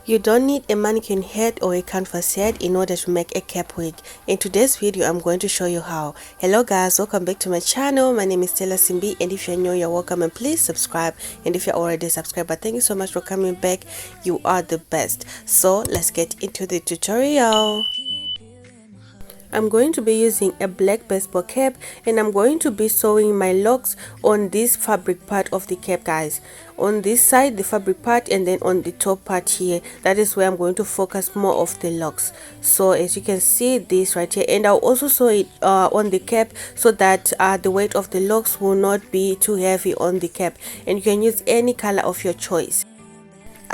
You don't need a mannequin head or a canvas head in order to make a cap wig. In today's video, I'm going to show you how. Hello guys, welcome back to my channel. My name is Stella Simbi, and if you're new, you're welcome, and please subscribe. And if you're already subscribed, but thank you so much for coming back. You are the best. So let's get into the tutorial. I'm going to be using a black baseball cap, and I'm going to be sewing my locks on this fabric part of the cap, guys. On this side, the fabric part, and then on the top part here, that is where I'm going to focus more of the locks. So as you can see, this right here, and I'll also sew it on the cap so that the weight of the locks will not be too heavy on the cap, and you can use any color of your choice.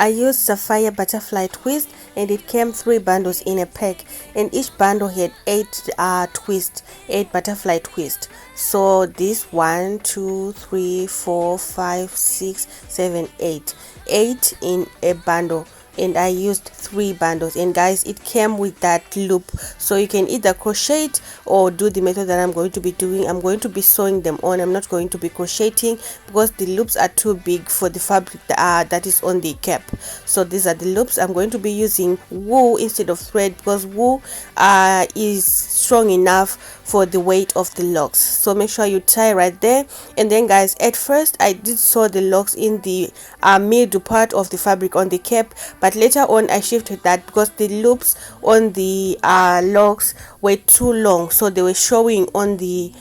I used sapphire butterfly twist, and it came 3 bundles in a pack, and each bundle had 8 8 butterfly twist. So this 1 2 3 4 5 6 7 8 in a bundle, and I used 3 bundles. And guys, it came with that loop, so you can either crochet it or do the method that I'm going to be doing. I'm going to be sewing them on. I'm not going to be crocheting because the loops are too big for the fabric that is on the cap. So these are the loops. I'm going to be using wool instead of thread because wool is strong enough for the weight of the locks. So make sure you tie right there. And then guys, at first I did sew the locks in the middle part of the fabric on the cap, but later on I shifted that because the loops on the locks were too long, so they were showing on the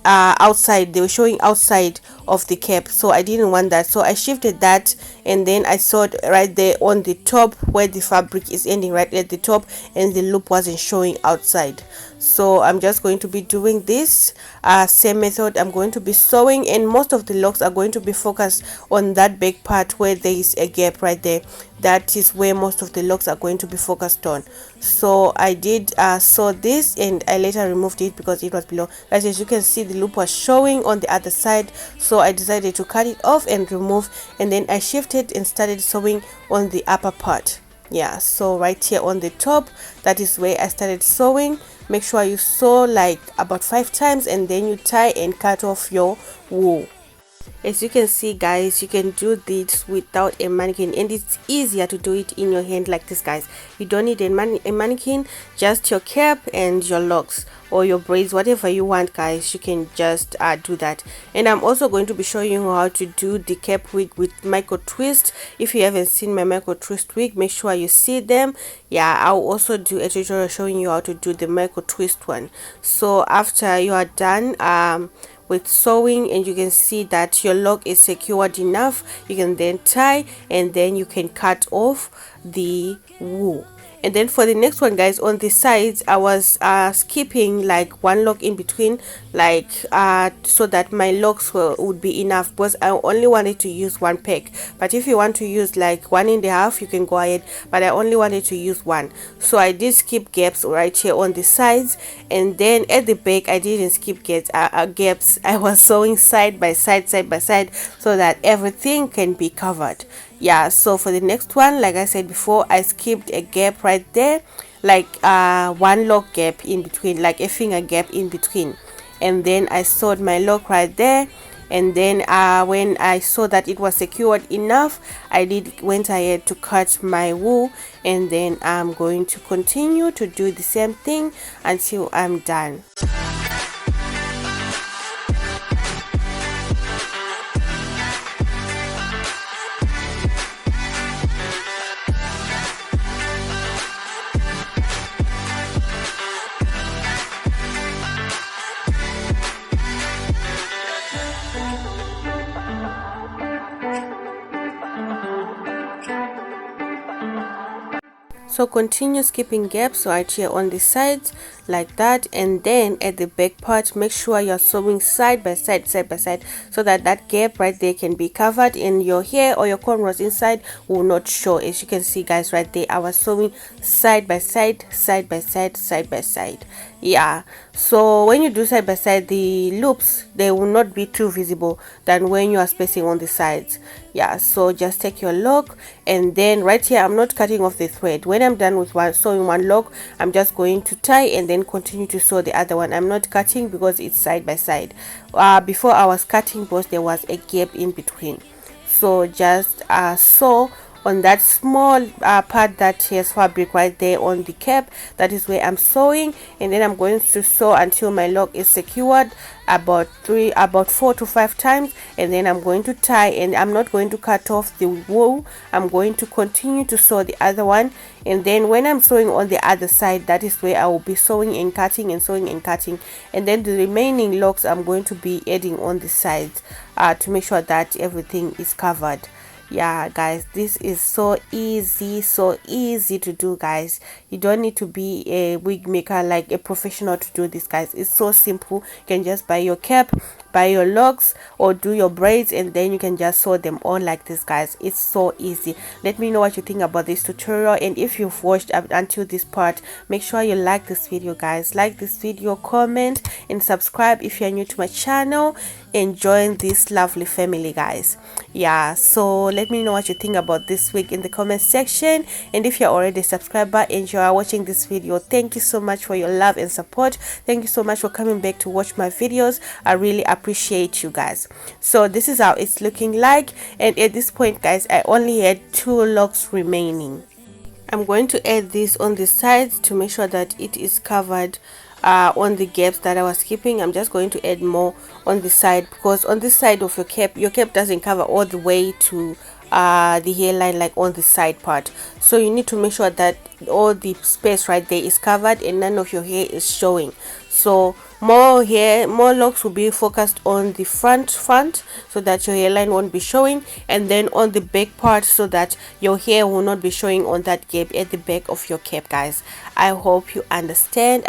outside. They were showing outside of the cap, so I didn't want that, so I shifted that, and then I sewed right there on the top where the fabric is ending, right at the top, and the loop wasn't showing outside. So I'm just going to be doing this same method. I'm going to be sewing, and most of the locks are going to be focused on that back part where there is a gap right there. That is where most of the locks are going to be focused on. So I did sew this, and I later removed it because it was below. As you can see, the loop was showing on the other side, so I decided to cut it off and remove, and then I shifted and started sewing on the upper part. Yeah, so right here on the top, that is where I started sewing. Make sure you sew like about 5 times, and then you tie and cut off your wool. As you can see guys, you can do this without a mannequin, and it's easier to do it in your hand like this, guys. You don't need a mannequin, just your cap and your locks or your braids, whatever you want, guys. You can just do that. And I'm also going to be showing you how to do the cap wig with micro twist. If you haven't seen my micro twist wig, make sure you see them. Yeah, I'll also do a tutorial showing you how to do the micro twist one. So after you are done with sewing, and you can see that your lock is secured enough, you can then tie, and then you can cut off the wool. And then for the next one, guys, on the sides I was skipping like 1 lock in between, like so that my locks would be enough, because I only wanted to use 1 peg. But if you want to use like 1.5, you can go ahead, but I only wanted to use 1. So I did skip gaps right here on the sides, and then at the back I didn't skip gaps. I was sewing side by side, so that everything can be covered. Yeah, so for the next one, like I said before, I skipped a gap right there, like 1 lock gap in between, like a finger gap in between, and then I sewed my lock right there. And then when I saw that it was secured enough, I went ahead to cut my wool, and then I'm going to continue to do the same thing until I'm done. So continue skipping gaps right here on the sides like that, and then at the back part, make sure you're sewing side by side, so that that gap right there can be covered, and your hair or your cornrows inside will not show. As you can see, guys, right there I was sewing side by side. Yeah, so when you do side by side, the loops, they will not be too visible than when you are spacing on the sides. Yeah, so just take your lock, and then right here I'm not cutting off the thread. When I'm done with sewing 1 lock, I'm just going to tie and then continue to sew the other one. I'm not cutting because it's side by side. Before I was cutting because there was a gap in between. So just sew on that small part that has fabric right there on the cap. That is where I'm sewing, and then I'm going to sew until my lock is secured about 4 to 5 times, and then I'm going to tie, and I'm not going to cut off the wool. I'm going to continue to sew the other one, and then when I'm sewing on the other side, that is where I will be sewing and cutting and sewing and cutting, and then the remaining locks I'm going to be adding on the sides to make sure that everything is covered. Yeah guys, this is so easy to do, guys. You don't need to be a wig maker like a professional to do this, guys. It's so simple. You can just buy your cap, buy your locks, or do your braids, and then you can just sew them on like this, guys. It's so easy. Let me know what you think about this tutorial, and if you've watched up until this part, make sure you like this video, guys. Like this video, comment, and subscribe if you're new to my channel, and join this lovely family, guys. Yeah, so let me know what you think about this wig in the comment section, and if you're already a subscriber and you are watching this video, thank you so much for your love and support. Thank you so much for coming back to watch my videos. I really appreciate you guys. So this is how it's looking like, and at this point, guys, I only had 2 locks remaining. I'm going to add this on the sides to make sure that it is covered on the gaps that I was keeping. I'm just going to add more on the side, because on this side of your cap doesn't cover all the way to the hairline, like on the side part. So you need to make sure that all the space right there is covered and none of your hair is showing. So more locks will be focused on the front so that your hairline won't be showing, and then on the back part so that your hair will not be showing on that gap at the back of your cap, guys. I hope you understand.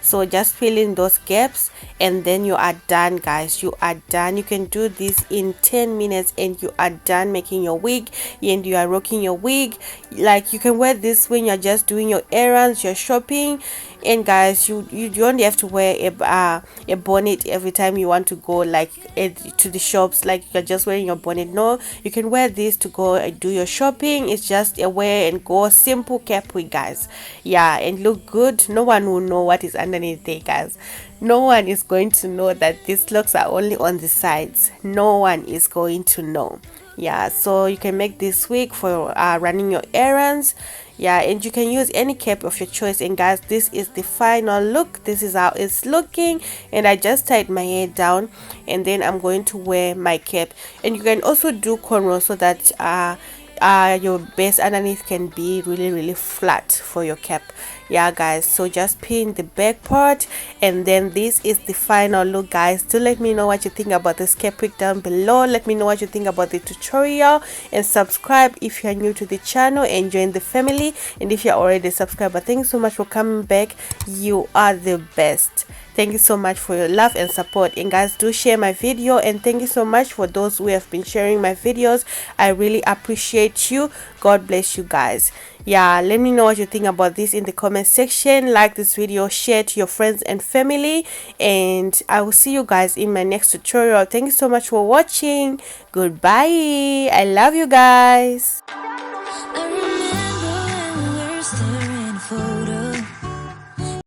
So just fill in those gaps, and then you are done, guys. You are done. You can do this in 10 minutes and you are done making your wig, and you are rocking your wig. Like, you can wear this when you're just doing your errands, you're shopping, and guys, you don't have to wear a bonnet every time you want to go like to the shops, like you're just wearing your bonnet. No, you can wear this to go do your shopping. It's just a wear and go simple cap wig, guys. Yeah, and look good. No one will know what is underneath there, guys. No one is going to know that these locks are only on the sides. No one is going to know. Yeah, so you can make this wig for running your errands. Yeah, and you can use any cap of your choice. And guys, this is the final look. This is how it's looking, and I just tied my hair down, and then I'm going to wear my cap. And you can also do cornrows so that your base underneath can be really flat for your cap. Yeah guys, so just pin the back part, and then this is the final look, guys. Do let me know what you think about this cap wig down below. Let me know what you think about the tutorial, and subscribe if you're new to the channel, and join the family. And if you're already a subscriber, thank you so much for coming back. You are the best. Thank you so much for your love and support, and guys, do share my video, and thank you so much for those who have been sharing my videos. I really appreciate you. God bless you guys. Yeah, let me know what you think about this in the comment section. Like this video, share to your friends and family, and I will see you guys in my next tutorial. Thank you so much for watching. Goodbye. I love you guys.